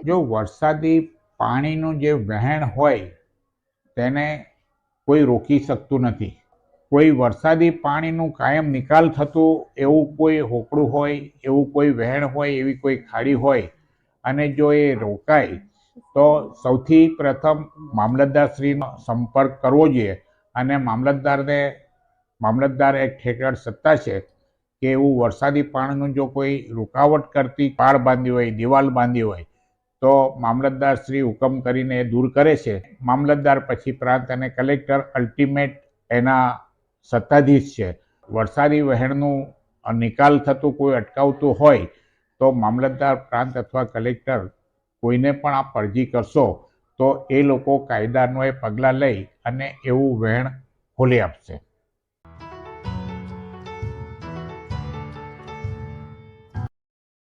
જો વરસાદી પાણીનું જે વહેણ હોય તેને કોઈ રોકી શકતું નથી. કોઈ વરસાદી પાણીનું કાયમ નિકાલ થતું એવું કોઈ હોકળું હોય, એવું કોઈ વહેણ હોય, એવી કોઈ ખાડી હોય અને જો એ રોકાય તો સૌથી પ્રથમ મામલતદારશ્રીનો સંપર્ક કરવો જોઈએ અને મામલતદાર એક્ટ હેઠળ સત્તા છે કે એવું વરસાદી પાણીનું જો કોઈ રૂકાવટ કરતી પાળ બાંધી હોય, દિવાલ બાંધી હોય તો મામલતદાર શ્રી હુકમ કરીને એ દૂર કરે છે. મામલતદાર પછી પ્રાંત અને કલેક્ટર અલ્ટિમેટ એના સત્તાધીશ છે. વરસાદી વહેણનું નિકાલ થતું કોઈ અટકાવતું હોય તો મામલતદાર, પ્રાંત અથવા કલેક્ટર કોઈને પણ આપ અરજી કરશો તો એ લોકો કાયદાનો એ પગલાં લઈ અને એવું વહેણ ખોલી આપશે.